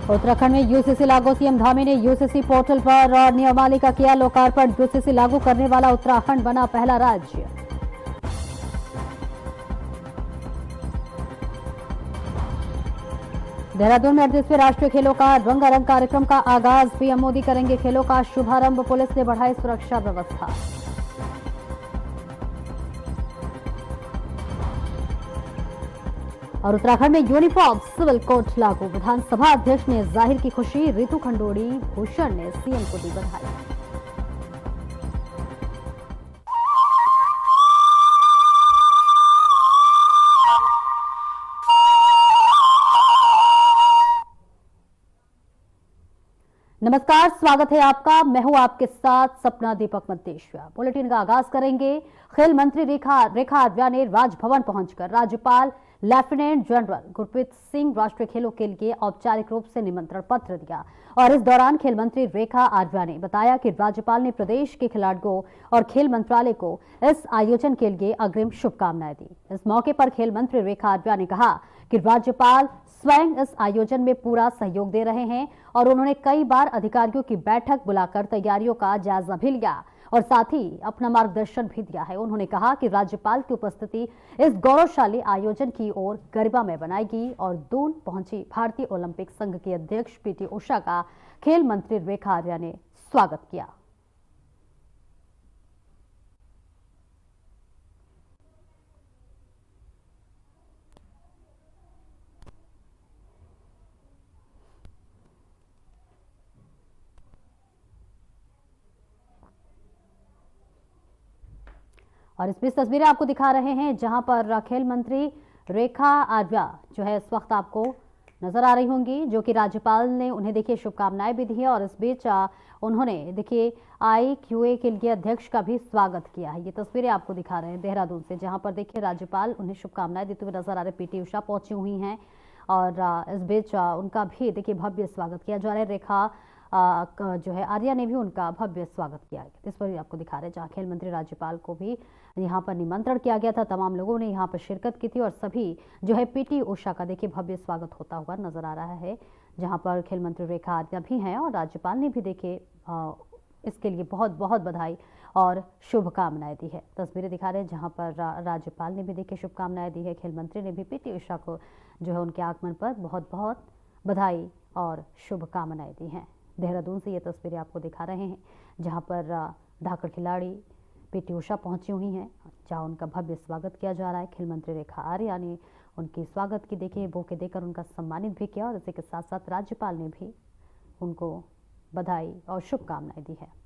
उत्तराखंड में यूसीसी लागू, सीएम धामी ने यूसीसी पोर्टल पर नियमावली का किया लोकार्पण। यूसीसी लागू करने वाला उत्तराखंड बना पहला राज्य। देहरादून में 38वें राष्ट्रीय खेलों का रंगारंग कार्यक्रम का आगाज। पीएम मोदी करेंगे खेलों का शुभारंभ। पुलिस ने बढ़ाई सुरक्षा व्यवस्था। और उत्तराखंड में यूनिफॉर्म सिविल कोड लागू। विधानसभा अध्यक्ष ने जाहिर की खुशी। रितु खंडोड़ी भूषण ने सीएम को दी बधाई। नमस्कार, स्वागत है आपका। मैं हूं आपके साथ सपना दीपक मद्देशिया। बुलेटिन का आगाज करेंगे। खेल मंत्री रेखा आर्या ने राजभवन पहुंचकर राज्यपाल लेफ्टिनेंट जनरल गुरप्रीत सिंह राष्ट्रीय खेलों के लिए औपचारिक रूप से निमंत्रण पत्र दिया। और इस दौरान खेल मंत्री रेखा आर्या ने बताया कि राज्यपाल ने प्रदेश के खिलाड़ियों और खेल मंत्रालय को इस आयोजन के लिए अग्रिम शुभकामनाएं दी। इस मौके पर खेल मंत्री रेखा आर्या ने कहा कि राज्यपाल स्वयं इस आयोजन में पूरा सहयोग दे रहे हैं और उन्होंने कई बार अधिकारियों की बैठक बुलाकर तैयारियों का जायजा भी लिया और साथ ही अपना मार्गदर्शन भी दिया है। उन्होंने कहा कि राज्यपाल की उपस्थिति इस गौरवशाली आयोजन की ओर गरिमामय बनाएगी। और दून पहुंची भारतीय ओलंपिक संघ के अध्यक्ष पीटी उषा का खेल मंत्री रेखा आर्या ने स्वागत किया। और इस बीच तस्वीरें आपको दिखा रहे हैं जहां पर खेल मंत्री रेखा आर्या जो है इस वक्त आपको नजर आ रही होंगी, जो कि राज्यपाल ने उन्हें देखिए शुभकामनाएं भी दी है। और इस बीच उन्होंने देखिए IQA के लिए अध्यक्ष का भी स्वागत किया है। ये तस्वीरें आपको दिखा रहे हैं देहरादून से, जहां पर देखिए राज्यपाल उन्हें शुभकामनाएं देते हुए नजर आ रहे। पीटी उषा पहुंची हुई हैं और इस बीच उनका भी देखिए भव्य स्वागत किया जा रहा है। रेखा जो है आर्या ने भी उनका भव्य स्वागत किया। इस पर आपको दिखा रहे हैं जहां खेल मंत्री राज्यपाल को भी यहां पर निमंत्रण किया गया था। तमाम लोगों ने यहां पर शिरकत की थी और सभी जो है पीटी उषा का देखिए भव्य स्वागत होता हुआ नजर आ रहा है, जहां पर खेल मंत्री रेखा आर्या भी हैं और राज्यपाल ने भी देखिए इसके लिए बहुत बहुत बधाई और शुभकामनाएं दी है। तस्वीरें दिखा रहे हैं जहां पर राज्यपाल ने भी देखिए शुभकामनाएं दी है। खेल मंत्री ने भी पीटी उषा को जो है उनके आगमन पर बहुत बहुत बधाई और शुभकामनाएं दी हैं। देहरादून से ये तस्वीरें आपको दिखा रहे हैं जहां पर धाकड़ खिलाड़ी पीटी उषा पहुंची हुई हैं, जहां उनका भव्य स्वागत किया जा रहा है। खेल मंत्री रेखा आर्या ने उनके स्वागत की देखिए बुके देकर उनका सम्मानित भी किया और इसी के साथ साथ राज्यपाल ने भी उनको बधाई और शुभकामनाएं दी है।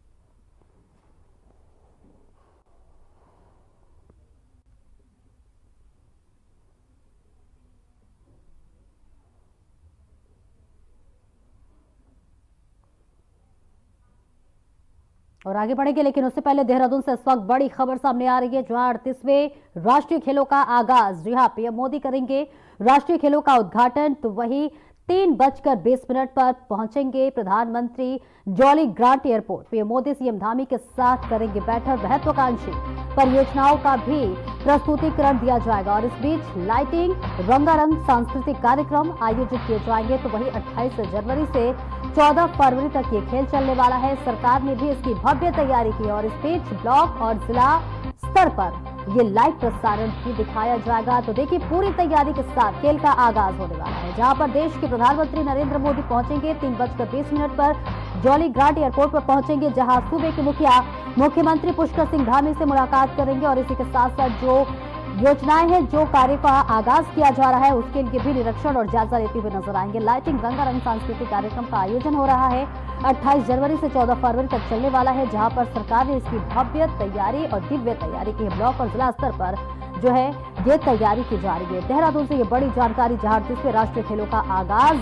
और आगे बढ़ेंगे, लेकिन उससे पहले देहरादून से इस वक्त बड़ी खबर सामने आ रही है जहां 38वें राष्ट्रीय खेलों का आगाज। जी हां, पीएम मोदी करेंगे राष्ट्रीय खेलों का उद्घाटन। तो वही 3:20 पर पहुंचेंगे प्रधानमंत्री jolly grant airport. PM Modi CM Dhami के साथ करेंगे बैठक। महत्वाकांक्षी परियोजनाओं का भी प्रस्तुतिकरण दिया जाएगा और इस बीच लाइटिंग, रंगारंग सांस्कृतिक कार्यक्रम आयोजित किए जाएंगे। तो वही 28 जनवरी से 14 फरवरी तक ये खेल चलने वाला है। सरकार ने भी इसकी भव्य तैयारी की और इस बीच ब्लॉक और जिला स्तर पर ये लाइव प्रसारण भी दिखाया जाएगा। तो देखिए पूरी तैयारी के साथ खेल का आगाज होने वाला है, जहां पर देश के प्रधानमंत्री नरेंद्र मोदी पहुंचेंगे। 3:20 पर जॉली ग्रांट एयरपोर्ट पर पहुंचेंगे, जहां सूबे के मुख्यमंत्री पुष्कर सिंह धामी से मुलाकात करेंगे और इसी के साथ साथ जो योजनाएं हैं, जो कार्य का आगाज किया जा रहा है, उसके लिए भी निरीक्षण और जायजा लेते हुए नजर आएंगे। लाइटिंग, रंगारंग सांस्कृतिक कार्यक्रम का आयोजन हो रहा है। 28 जनवरी से 14 फरवरी तक चलने वाला है, जहां पर सरकार ने इसकी भव्य तैयारी और दिव्य तैयारी की है। ब्लॉक और जिला स्तर पर जो है ये तैयारी की जा रही है। देहरादून से ये बड़ी जानकारी, जहां 38वें राष्ट्रीय खेलों का आगाज,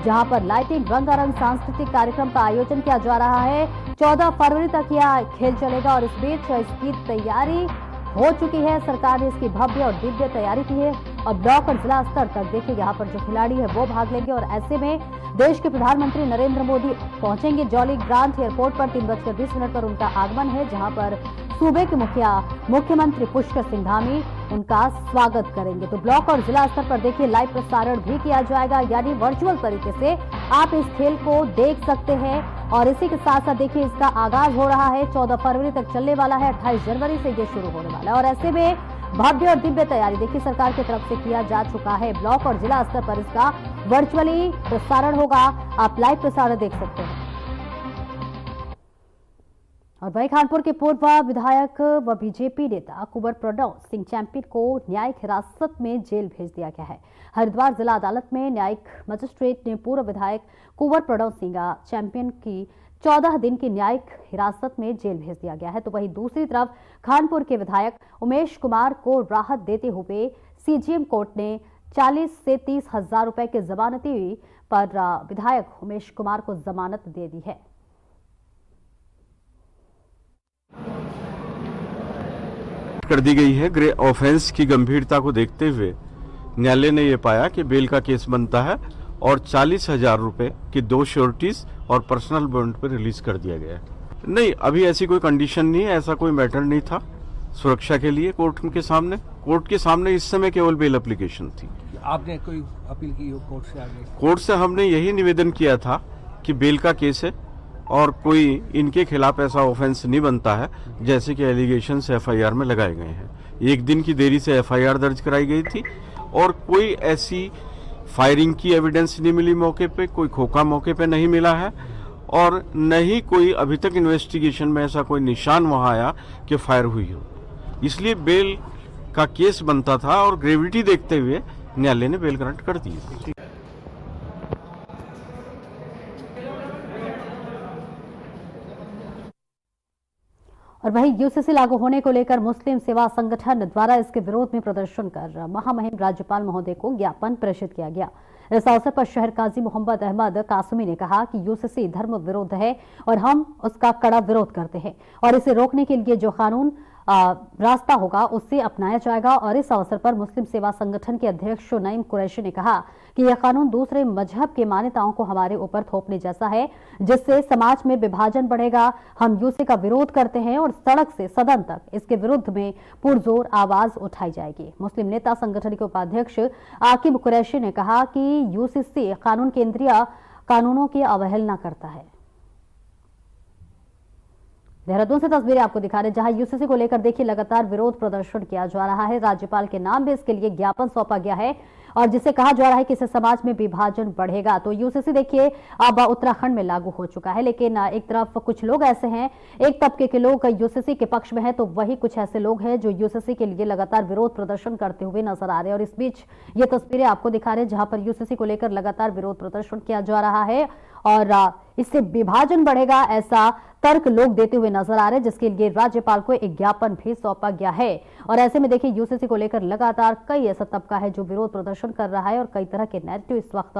जहां पर लाइटिंग, रंगारंग सांस्कृतिक कार्यक्रम का आयोजन किया जा रहा है। 14 फरवरी तक यह खेल चलेगा और इस बीच इसकी तैयारी हो चुकी है। सरकार ने इसकी भव्य और दिव्य तैयारी की है और ब्लॉक और जिला स्तर तक देखिए यहाँ पर जो खिलाड़ी है वो भाग लेंगे। और ऐसे में देश के प्रधानमंत्री नरेंद्र मोदी पहुंचेंगे जॉली ग्रांट एयरपोर्ट पर। 3:20 पर उनका आगमन है, जहां पर सूबे के मुख्यमंत्री पुष्कर सिंह धामी उनका स्वागत करेंगे। तो ब्लॉक और जिला स्तर पर देखिए लाइव प्रसारण भी किया जाएगा, यानी वर्चुअल तरीके से आप इस खेल को देख सकते हैं। और इसी के साथ साथ देखिए इसका आगाज हो रहा है, 14 फरवरी तक चलने वाला है, 28 जनवरी से ये शुरू होने वाला है। और ऐसे में भव्य और दिव्य तैयारी देखिए सरकार की तरफ से किया जा चुका है। ब्लॉक और जिला स्तर पर इसका वर्चुअली प्रसारण होगा, आप लाइव प्रसारण देख सकते हैं। और वहीं कानपुर के पूर्व विधायक व बीजेपी नेता कुंवर प्रणव सिंह चैंपियन को न्यायिक हिरासत में जेल भेज दिया गया है। हरिद्वार जिला अदालत में न्यायिक मजिस्ट्रेट ने पूर्व विधायक कुंवर प्रणव सिंह चैंपियन की 14 दिन की न्यायिक हिरासत में जेल भेज दिया गया है। तो वहीं दूसरी तरफ खानपुर के विधायक उमेश कुमार को राहत देते हुए सीजीएम कोर्ट ने 40 से 30 हजार रुपए की जमानती पर विधायक उमेश कुमार को जमानत दे दी है। कर दी गई है। ग्रे ऑफेंस की गंभीरता को देखते हुए न्यायालय ने यह पाया कि बेल का केस बनता है और 40,000 रुपए की 2 श्योरिटीज और पर्सनल बॉन्ड पर रिलीज कर दिया गया है। नहीं, अभी ऐसी कोई कंडीशन नहीं है, ऐसा कोई मैटर नहीं था सुरक्षा के लिए। कोर्ट के सामने इस समय केवल बेल एप्लीकेशन थी। आपने कोई अपील की कोर्ट से? आगे कोर्ट से हमने यही निवेदन किया था कि बेल का केस है और कोई इनके खिलाफ ऐसा ऑफेंस नहीं बनता है जैसे कि एलिगेशन एफआईआर में लगाए गए हैं। 1 दिन की देरी से एफआईआर दर्ज कराई गई थी और कोई ऐसी फायरिंग की एविडेंस नहीं मिली मौके पे, कोई खोखा मौके पे नहीं मिला है और न ही कोई अभी तक इन्वेस्टिगेशन में ऐसा कोई निशान वहां आया कि फायर हुई हो। इसलिए बेल का केस बनता था और ग्रेविटी देखते हुए न्यायालय ने बेल ग्रांट कर दी। और वहीं यूसीसी लागू होने को लेकर मुस्लिम सेवा संगठन द्वारा इसके विरोध में प्रदर्शन कर महामहिम राज्यपाल महोदय को ज्ञापन प्रेषित किया गया। इस अवसर पर शहर काजी मोहम्मद अहमद कासमी ने कहा कि यूसीसी धर्म विरोध है और हम उसका कड़ा विरोध करते हैं और इसे रोकने के लिए जो कानून रास्ता होगा उससे अपनाया जाएगा। और इस अवसर पर मुस्लिम सेवा संगठन के अध्यक्ष नईम कुरैशी ने कहा कि यह कानून दूसरे मजहब के मान्यताओं को हमारे ऊपर थोपने जैसा है जिससे समाज में विभाजन बढ़ेगा। हम यूसीसी का विरोध करते हैं और सड़क से सदन तक इसके विरुद्ध में पुरजोर आवाज उठाई जाएगी। मुस्लिम नेता संगठन के उपाध्यक्ष आकिब कुरैशी ने कहा कि यूसीसी कानून केंद्रीय कानूनों की अवहेलना करता है। देहरादून से तस्वीरें आपको दिखा रहे हैं जहां यूसीसी को लेकर देखिए लगातार विरोध प्रदर्शन किया जा रहा है। राज्यपाल के नाम भी इसके लिए ज्ञापन सौंपा गया है और जिसे कहा जा रहा है कि इससे समाज में विभाजन बढ़ेगा। तो यूसीसी देखिए अब उत्तराखंड में लागू हो चुका है, लेकिन एक तरफ कुछ लोग ऐसे हैं, एक तबके के लोग यूसीसी के पक्ष में हैं तो वही कुछ ऐसे लोग हैं जो यूसीसी के लिए लगातार विरोध प्रदर्शन करते हुए नजर आ रहे हैं। और इस बीच ये तस्वीरें आपको दिखा रहे हैं जहां पर यूसीसी को लेकर लगातार विरोध प्रदर्शन किया जा रहा है और इससे विभाजन बढ़ेगा ऐसा तर्क लोग देते हुए नजर आ रहे हैं, जिसके लिए राज्यपाल को एक ज्ञापन भी सौंपा गया है। और ऐसे में देखिए यूसीसी को लेकर लगातार कई ऐसा तबका है जो विरोध प्रदर्शन कर रहा है और कई तरह के नैरेटिव इस वक्त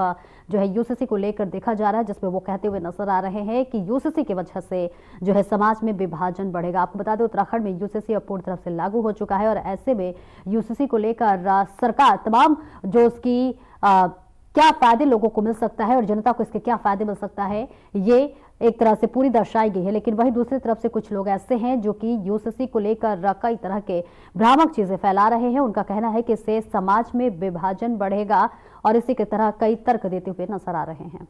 जो है यूसीसी को लेकर देखा जा रहा है, जिसमें वो कहते हुए नजर आ रहे हैं कि यूसीसी की वजह से जो है समाज में विभाजन बढ़ेगा। आपको बता दें उत्तराखंड में यूसीसी अब पूरी तरह से लागू हो चुका है और ऐसे में यूसीसी को लेकर सरकार तमाम जो उसकी क्या फायदे लोगों को मिल सकता है और जनता को इसके क्या फायदे मिल सकता है ये एक तरह से पूरी दर्शाई गई है। लेकिन वहीं दूसरी तरफ से कुछ लोग ऐसे हैं जो कि यूसीसी को लेकर कई तरह के भ्रामक चीजें फैला रहे हैं। उनका कहना है कि इससे समाज में विभाजन बढ़ेगा और इसी की तरह कई तर्क देते हुए नजर आ रहे हैं।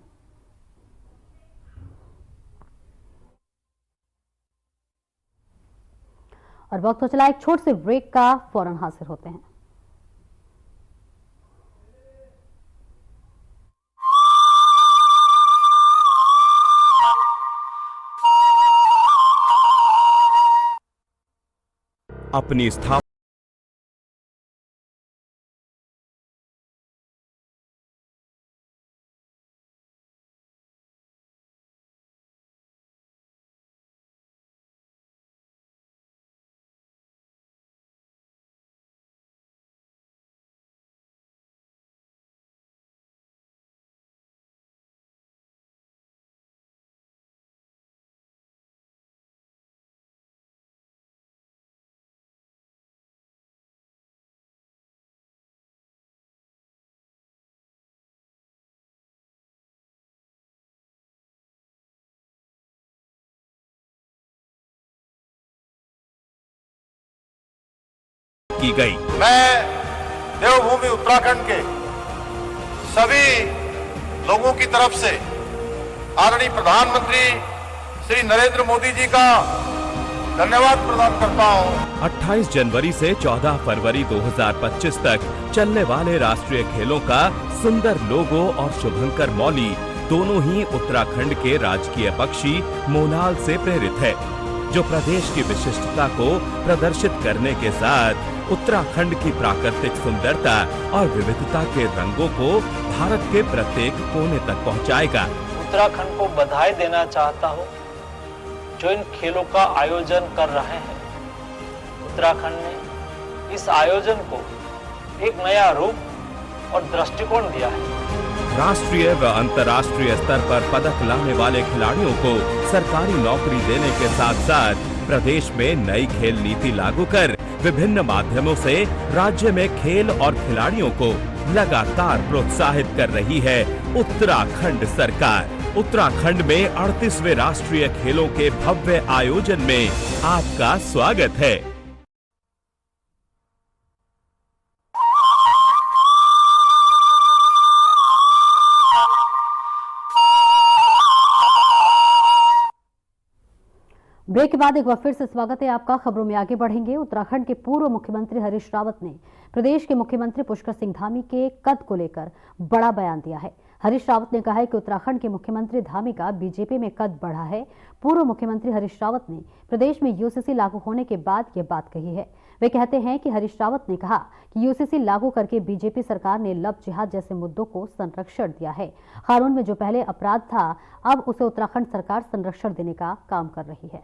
और वक्त हो चला एक छोटे से ब्रेक का, फौरन हाजिर होते हैं। अपनी स्थापना की गई। मैं देवभूमि उत्तराखंड के सभी लोगों की तरफ से आदरणीय प्रधानमंत्री श्री नरेंद्र मोदी जी का धन्यवाद प्रदान करता हूं। 28 जनवरी से 14 फरवरी 2025 तक चलने वाले राष्ट्रीय खेलों का सुंदर लोगो और शुभंकर मौली दोनों ही उत्तराखंड के राजकीय पक्षी मोनाल से प्रेरित है, जो प्रदेश की विशिष्टता को प्रदर्शित करने के साथ उत्तराखंड की प्राकृतिक सुंदरता और विविधता के रंगों को भारत के प्रत्येक कोने तक पहुंचाएगा। उत्तराखंड को बधाई देना चाहता हूं जो इन खेलों का आयोजन कर रहे हैं। उत्तराखंड ने इस आयोजन को एक नया रूप और दृष्टिकोण दिया है। राष्ट्रीय व अंतर्राष्ट्रीय स्तर पर पदक लाने वाले खिलाड़ियों को सरकारी नौकरी देने के साथ साथ प्रदेश में नई खेल नीति लागू कर विभिन्न माध्यमों से राज्य में खेल और खिलाड़ियों को लगातार प्रोत्साहित कर रही है उत्तराखंड सरकार। उत्तराखंड में 38वें राष्ट्रीय खेलों के भव्य आयोजन में आपका स्वागत है। ब्रेक के बाद एक बार फिर से स्वागत है आपका। खबरों में आगे बढ़ेंगे। उत्तराखंड के पूर्व मुख्यमंत्री हरीश रावत ने प्रदेश के मुख्यमंत्री पुष्कर सिंह धामी के कद को लेकर बड़ा बयान दिया है। हरीश रावत ने कहा है कि उत्तराखंड के मुख्यमंत्री धामी का बीजेपी में कद बढ़ा है। पूर्व मुख्यमंत्री हरीश रावत ने प्रदेश में यूसीसी लागू होने के बाद ये बात कही है। वे कहते हैं कि हरीश रावत ने कहा कि यूसीसी लागू करके बीजेपी सरकार ने लव जिहाद जैसे मुद्दों को संरक्षण दिया है। कानून में जो पहले अपराध था, अब उसे उत्तराखंड सरकार संरक्षण देने का काम कर रही है।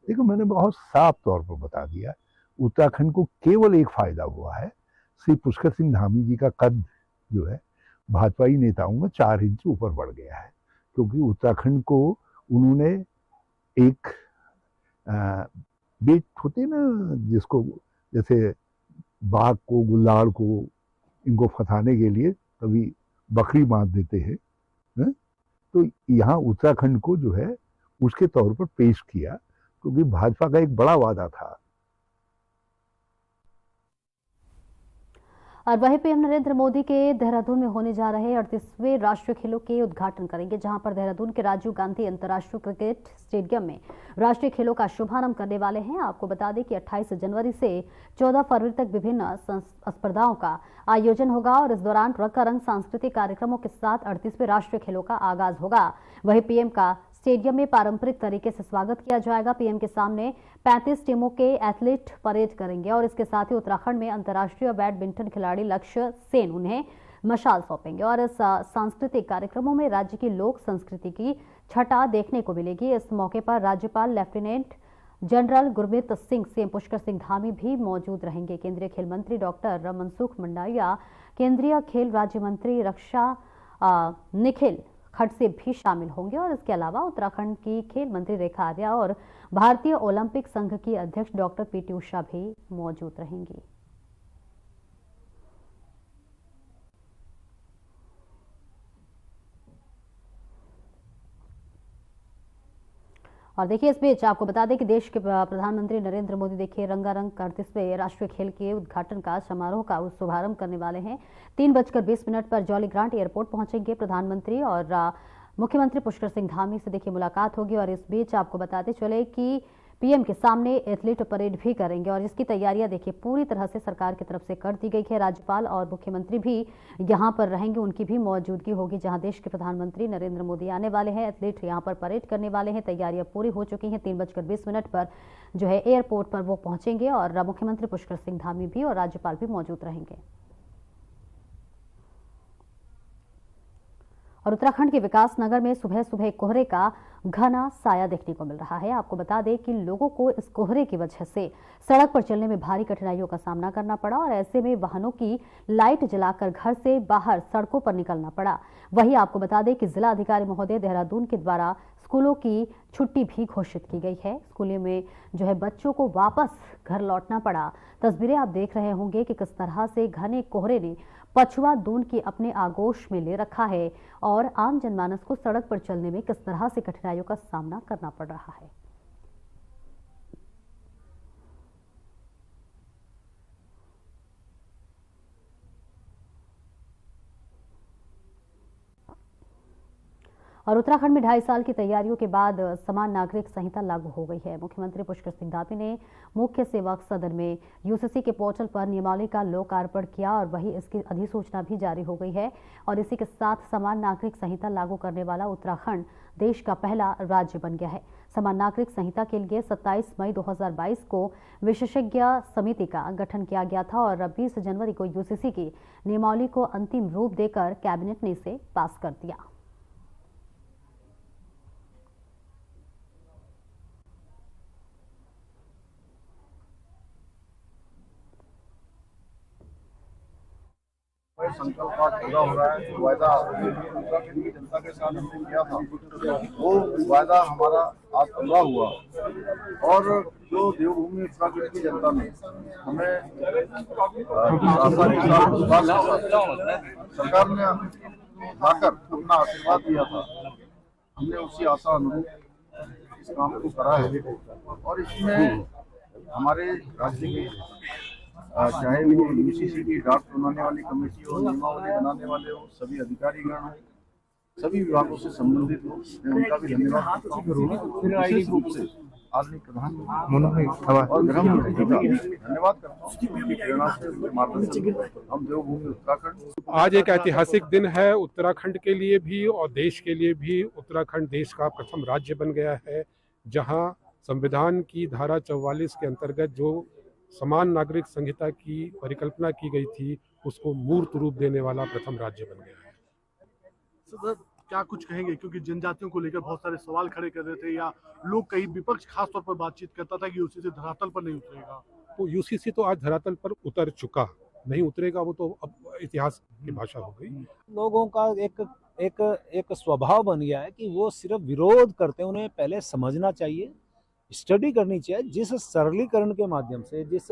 देखो, मैंने बहुत साफ तौर पर बता दिया, उत्तराखंड को केवल एक फायदा हुआ है, श्री पुष्कर सिंह धामी जी का कद जो है भाजपाई नेताओं में 4 इंच ऊपर बढ़ गया है, क्योंकि उत्तराखंड को उन्होंने एक बेट होते ना, जिसको जैसे बाघ को, गुल्लाड़ को, इनको फंसाने के लिए कभी बकरी बांध देते हैं, तो यहाँ उत्तराखंड को जो है उसके तौर पर पेश किया, क्योंकि भाजपा का एक बड़ा वादा था। और वहीं पीएम नरेंद्र मोदी के देहरादून में होने जा रहे 38वें राष्ट्रीय खेलों के उद्घाटन करेंगे, जहां पर देहरादून के राजीव गांधी अंतर्राष्ट्रीय क्रिकेट स्टेडियम में राष्ट्रीय खेलों का शुभारंभ करने वाले हैं। आपको बता दें कि 28 जनवरी से 14 फरवरी तक विभिन्न स्पर्धाओं का आयोजन होगा और इस दौरान रंगारंग सांस्कृतिक कार्यक्रमों के साथ 38वें राष्ट्रीय खेलों का आगाज होगा। वहीं पीएम का स्टेडियम में पारंपरिक तरीके से स्वागत किया जाएगा। पीएम के सामने 35 टीमों के एथलीट परेड करेंगे और इसके साथ ही उत्तराखंड में अंतर्राष्ट्रीय बैडमिंटन खिलाड़ी लक्ष्य सेन उन्हें मशाल सौंपेंगे और इस सांस्कृतिक कार्यक्रमों में राज्य की लोक संस्कृति की छटा देखने को मिलेगी। इस मौके पर राज्यपाल lieutenant general Gurmeet Singh, CM Pushkar Singh Dhami भी मौजूद रहेंगे। केंद्रीय खेल मंत्री डॉक्टर मनसुख मंडाविया, केंद्रीय खेल राज्य मंत्री रक्षा निखिल खड़से भी शामिल होंगे और इसके अलावा उत्तराखंड की खेल मंत्री रेखा आर्या और भारतीय ओलंपिक संघ की अध्यक्ष डॉक्टर पीटी उषा भी मौजूद रहेंगी। और देखिए, इस बीच आपको बता दें कि देश के प्रधानमंत्री नरेंद्र मोदी देखिए रंगारंग 38वें राष्ट्रीय खेल के उद्घाटन का समारोह का शुभारंभ करने वाले हैं। 3:20 पर जॉली ग्रांट एयरपोर्ट पहुंचेंगे प्रधानमंत्री और मुख्यमंत्री पुष्कर सिंह धामी से देखिए मुलाकात होगी। और इस बीच आपको बताते चले कि पीएम के सामने एथलीट परेड भी करेंगे और इसकी तैयारियां देखिए पूरी तरह से सरकार की तरफ से कर दी गई है। राज्यपाल और मुख्यमंत्री भी यहां पर रहेंगे, उनकी भी मौजूदगी होगी, जहां देश के प्रधानमंत्री नरेंद्र मोदी आने वाले हैं। एथलीट यहां पर परेड करने वाले हैं, तैयारियां पूरी हो चुकी हैं। 3:20 पर जो है एयरपोर्ट पर वो पहुंचेंगे और मुख्यमंत्री पुष्कर सिंह धामी भी और राज्यपाल भी मौजूद रहेंगे। और उत्तराखंड के विकास नगर में सुबह सुबह कोहरे का घना साया देखने को मिल रहा है। आपको बता दें कि लोगों को इस कोहरे की वजह से सड़क पर चलने में भारी कठिनाइयों का सामना करना पड़ा और ऐसे में वाहनों की लाइट जलाकर घर से बाहर सड़कों पर निकलना पड़ा। वहीं आपको बता दें कि जिला अधिकारी महोदय देहरादून के द्वारा स्कूलों की छुट्टी भी घोषित की गई है। स्कूलों में जो है बच्चों को वापस घर लौटना पड़ा। तस्वीरें आप देख रहे होंगे कि किस तरह से घने कोहरे ने पछुआ दून की अपने आगोश में ले रखा है और आम जनमानस को सड़क पर चलने में किस तरह से कठिनाइयों का सामना करना पड़ रहा है। और उत्तराखंड में 2.5 साल की तैयारियों के बाद समान नागरिक संहिता लागू हो गई है। मुख्यमंत्री पुष्कर सिंह धामी ने मुख्य सेवक सदन में यूसीसी के पोर्टल पर नियमावली का लोकार्पण किया और वही इसकी अधिसूचना भी जारी हो गई है। और इसी के साथ समान नागरिक संहिता लागू करने वाला उत्तराखंड देश का पहला राज्य बन गया है। समान नागरिक संहिता के लिए 27 मई 2022 को विशेषज्ञ समिति का गठन किया गया था और 20 जनवरी को यूसीसी की नियमावली को अंतिम रूप देकर कैबिनेट ने इसे पास कर दिया। संकल्प आज पूरा हो रहा है। जो वायदा उत्तराखंड की जनता के साथ हमने किया था, वो वायदा हमारा आज पूरा हुआ और जो देवभूमि उत्तराखंड की जनता ने हमें सरकार ने आकर अपना आशीर्वाद दिया था, हमने उसी आशा अनुरूप इस काम को करा है। और इसमें हमारे राज्य के चाहे वो यूसीसी की ड्राफ्ट बनाने वाली कमेटी हो, नियमावली बनाने वाले हो, सभी अधिकारीगण हो, सभी विभागों से संबंधित हो, मैं उनका भी धन्यवाद करता हूँ। विशेष रूप से आदरणीय प्रधानमंत्री और गृह मंत्री का धन्यवाद करता हूँ। प्रेरणा से मार्गदर्शन हम देवभूमि उत्तराखंड। आज एक ऐतिहासिक दिन है उत्तराखंड के लिए भी और देश के लिए भी। उत्तराखंड देश का प्रथम राज्य बन गया है, जहां संविधान की धारा 44 के अंतर्गत जो समान नागरिक संहिता की परिकल्पना की गई थी, उसको मूर्त रूप देने वाला प्रथम राज्य बन गया है। सर, क्या कुछ कहेंगे, क्योंकि जनजातियों को लेकर बहुत सारे सवाल खड़े कर रहे थे या लोग कई विपक्ष खास तौर पर बातचीत करता था कि यूसीसी धरातल पर नहीं उतरेगा। तो यूसीसी तो आज धरातल पर उतर चुका, नहीं उतरेगा वो तो अब इतिहास की भाषा हो गई। लोगों का एक स्वभाव बन गया है कि वो सिर्फ विरोध करते हैं। उन्हें पहले समझना चाहिए, स्टडी करनी चाहिए। जिस सरलीकरण के माध्यम से, जिस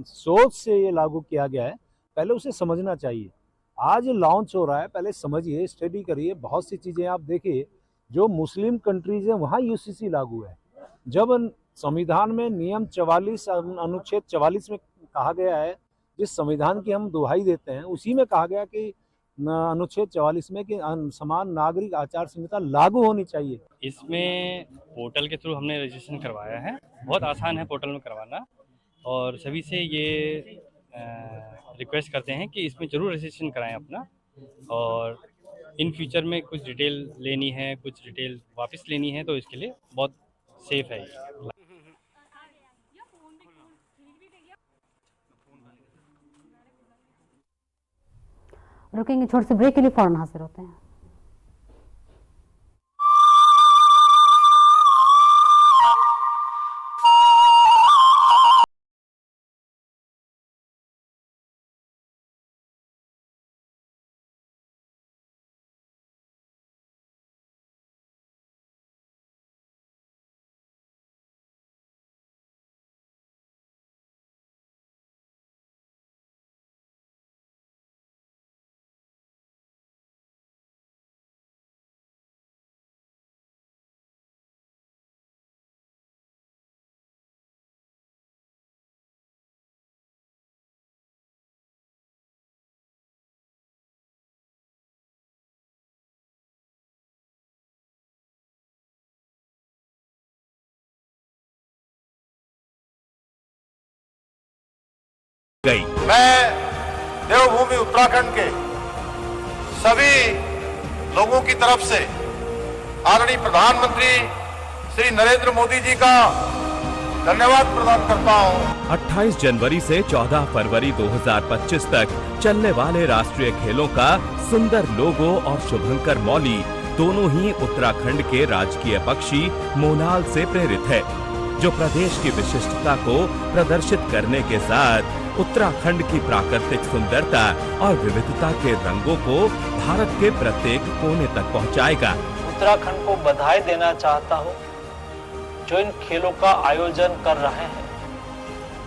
सोच से ये लागू किया गया है, पहले उसे समझना चाहिए। आज लॉन्च हो रहा है, पहले समझिए, स्टडी करिए। बहुत सी चीज़ें आप देखिए, जो मुस्लिम कंट्रीज हैं वहाँ यूसीसी लागू है। जब संविधान में नियम 44 अनुच्छेद 44 में कहा गया है, जिस संविधान की हम दुहाई देते हैं, उसी में कहा गया कि अनुच्छेद 44 में कि समान नागरिक आचार संहिता लागू होनी चाहिए। इसमें पोर्टल के थ्रू हमने रजिस्ट्रेशन करवाया है। बहुत आसान है पोर्टल में करवाना और सभी से ये रिक्वेस्ट करते हैं कि इसमें ज़रूर रजिस्ट्रेशन कराएं अपना। और इन फ्यूचर में कुछ डिटेल लेनी है, कुछ डिटेल वापस लेनी है, तो इसके लिए बहुत सेफ है ये। रुकेंगे छोटे से ब्रेक के लिए, फौरन हाजिर होते हैं। मैं देवभूमि उत्तराखंड के सभी लोगों की तरफ से आदरणीय प्रधानमंत्री श्री नरेंद्र मोदी जी का धन्यवाद प्रदान करता हूं। 28 जनवरी से 14 फरवरी 2025 तक चलने वाले राष्ट्रीय खेलों का सुंदर लोगो और शुभंकर मौली दोनों ही उत्तराखंड के राजकीय पक्षी मोनाल से प्रेरित है, जो प्रदेश की विशिष्टता को प्रदर्शित करने के साथ उत्तराखंड की प्राकृतिक सुंदरता और विविधता के रंगों को भारत के प्रत्येक कोने तक पहुंचाएगा। उत्तराखंड को बधाई देना चाहता हूं, जो इन खेलों का आयोजन कर रहे हैं।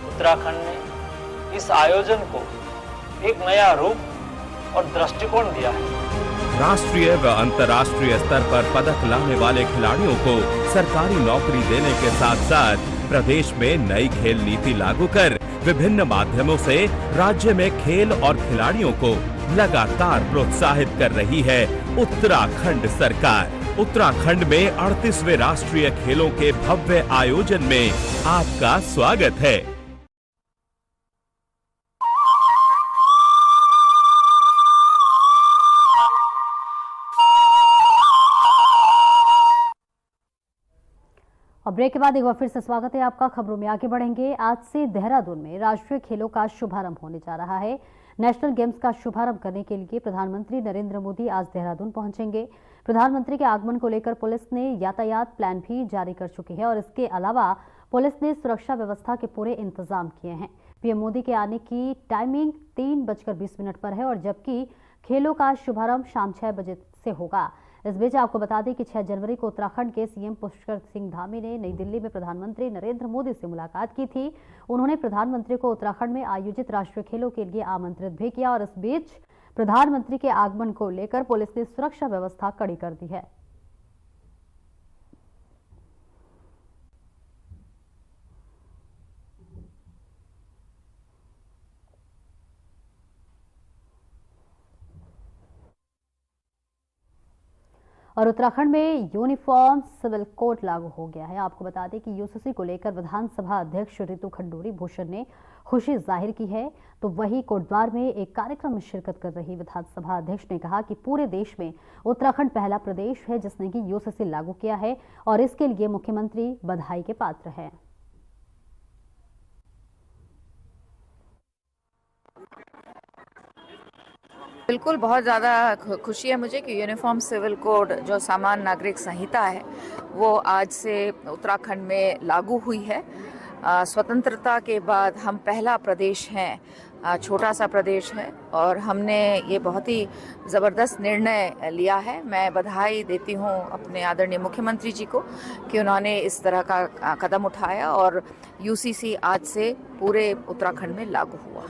उत्तराखंड ने इस आयोजन को एक नया रूप और दृष्टिकोण दिया है। राष्ट्रीय व अंतर्राष्ट्रीय स्तर पर पदक लाने वाले खिलाड़ियों को सरकारी नौकरी देने के साथ साथ प्रदेश में नई खेल नीति लागू कर विभिन्न माध्यमों से राज्य में खेल और खिलाड़ियों को लगातार प्रोत्साहित कर रही है उत्तराखंड सरकार। उत्तराखंड में 38वें राष्ट्रीय खेलों के भव्य आयोजन में आपका स्वागत है। और ब्रेक के बाद एक बार फिर से स्वागत है आपका। खबरों में आगे बढ़ेंगे। आज से देहरादून में राष्ट्रीय खेलों का शुभारंभ होने जा रहा है। नेशनल गेम्स का शुभारंभ करने के लिए प्रधानमंत्री नरेंद्र मोदी आज देहरादून पहुंचेंगे। प्रधानमंत्री के आगमन को लेकर पुलिस ने यातायात प्लान भी जारी कर चुकी है और इसके अलावा पुलिस ने सुरक्षा व्यवस्था के पूरे इंतजाम किए हैं। पीएम मोदी के आने की टाइमिंग 3:20 पर है और जबकि खेलों का शुभारंभ शाम 6 बजे से होगा। इस बीच आपको बता दें कि 6 जनवरी को उत्तराखंड के सीएम पुष्कर सिंह धामी ने नई दिल्ली में प्रधानमंत्री नरेंद्र मोदी से मुलाकात की थी। उन्होंने प्रधानमंत्री को उत्तराखंड में आयोजित राष्ट्रीय खेलों के लिए आमंत्रित भी किया और इस बीच प्रधानमंत्री के आगमन को लेकर पुलिस ने सुरक्षा व्यवस्था कड़ी कर दी है। और उत्तराखंड में यूनिफॉर्म सिविल कोड लागू हो गया है। आपको बता दें कि यूसीसी को लेकर विधानसभा अध्यक्ष ऋतु खंडूरी भूषण ने खुशी जाहिर की है, तो वही कोटद्वार में एक कार्यक्रम में शिरकत कर रही विधानसभा अध्यक्ष ने कहा कि पूरे देश में उत्तराखंड पहला प्रदेश है जिसने कि यूसीसी लागू किया है और इसके लिए मुख्यमंत्री बधाई के पात्र हैं। बिल्कुल, बहुत ज़्यादा खुशी है मुझे कि यूनिफॉर्म सिविल कोड जो सामान्य नागरिक संहिता है वो आज से उत्तराखंड में लागू हुई है। स्वतंत्रता के बाद हम पहला प्रदेश हैं, छोटा सा प्रदेश है और हमने ये बहुत ही ज़बरदस्त निर्णय लिया है। मैं बधाई देती हूँ अपने आदरणीय मुख्यमंत्री जी को कि उन्होंने इस तरह का कदम उठाया और यूसीसी आज से पूरे उत्तराखंड में लागू हुआ।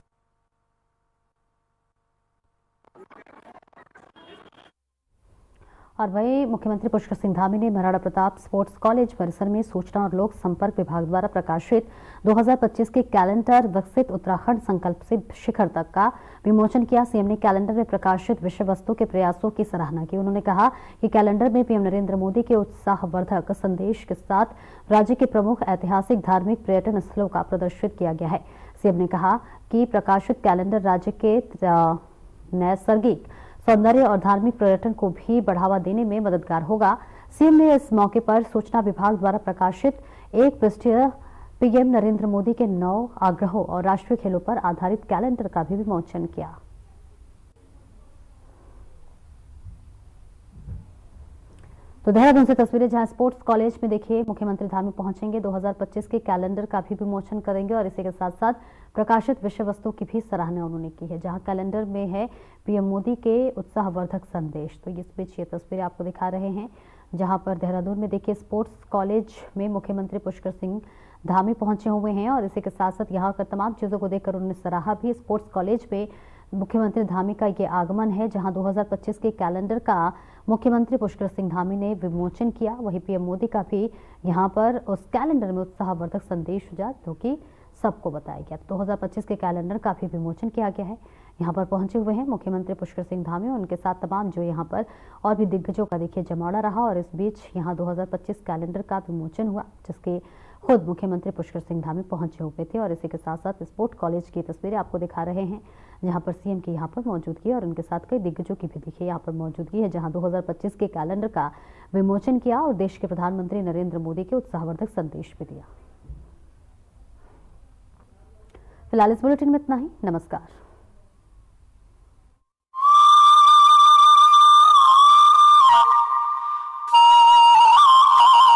और वही मुख्यमंत्री पुष्कर सिंह धामी ने महाराणा प्रताप स्पोर्ट्स कॉलेज परिसर में सूचना और लोक संपर्क विभाग द्वारा प्रकाशित 2025 के कैलेंडर विकसित उत्तराखंड संकल्प से शिखर तक का विमोचन किया। सीएम ने कैलेंडर में प्रकाशित विषय वस्तु के प्रयासों की सराहना की। उन्होंने कहा कि कैलेंडर में पीएम नरेंद्र मोदी के उत्साहवर्धक संदेश के साथ राज्य के प्रमुख ऐतिहासिक धार्मिक पर्यटन स्थलों का प्रदर्शित किया गया है। सीएम ने कहा कि प्रकाशित कैलेंडर राज्य के नैसर्गिक सौंदर्य और धार्मिक पर्यटन को भी बढ़ावा देने में मददगार होगा। सीएम ने इस मौके पर सूचना विभाग द्वारा प्रकाशित 1 पृष्ठीय पीएम नरेंद्र मोदी के 9 आग्रहों और राष्ट्रीय खेलों पर आधारित कैलेंडर का भी विमोचन किया। तो देहरादून से तस्वीरें जहां स्पोर्ट्स कॉलेज में देखिए मुख्यमंत्री धामी पहुंचेंगे, 2025 के कैलेंडर का भी विमोचन करेंगे और इसी के साथ साथ प्रकाशित विषय वस्तु की भी सराहना उन्होंने की है। जहां कैलेंडर में है पीएम मोदी के उत्साहवर्धक संदेश। तो इस बीच ये तस्वीरें आपको दिखा रहे हैं जहां पर देहरादून में देखिए स्पोर्ट्स कॉलेज में मुख्यमंत्री पुष्कर सिंह धामी पहुंचे हुए हैं और इसी के साथ साथ यहाँ कर तमाम चीजों को देखकर उन्होंने सराहा भी। स्पोर्ट्स कॉलेज में मुख्यमंत्री धामी का ये आगमन है जहां 2025 के कैलेंडर का मुख्यमंत्री पुष्कर सिंह धामी ने विमोचन किया। वहीं पीएम मोदी का भी यहां पर उस कैलेंडर में उत्साहवर्धक संदेश दिया जो कि सबको बताया गया। 2025 के कैलेंडर का भी विमोचन किया गया है। यहाँ पर पहुंचे हुए हैं मुख्यमंत्री पुष्कर सिंह धामी और उनके साथ तमाम जो यहाँ पर और भी दिग्गजों का देखिए जमावड़ा रहा और इस बीच यहाँ 2025 कैलेंडर का विमोचन हुआ जिसके खुद मुख्यमंत्री पुष्कर सिंह धामी पहुंचे हुए थे। और इसी के साथ साथ स्पोर्ट कॉलेज की तस्वीरें आपको दिखा रहे हैं जहां पर सीएम की यहाँ पर मौजूदगी और उनके साथ कई दिग्गजों की भी देखिए यहाँ पर मौजूदगी है जहां 2025 के कैलेंडर का विमोचन किया और देश के प्रधानमंत्री नरेंद्र मोदी के उत्साहवर्धक संदेश भी दिया। फिलहाल इस बुलेटिन में इतना ही। नमस्कार।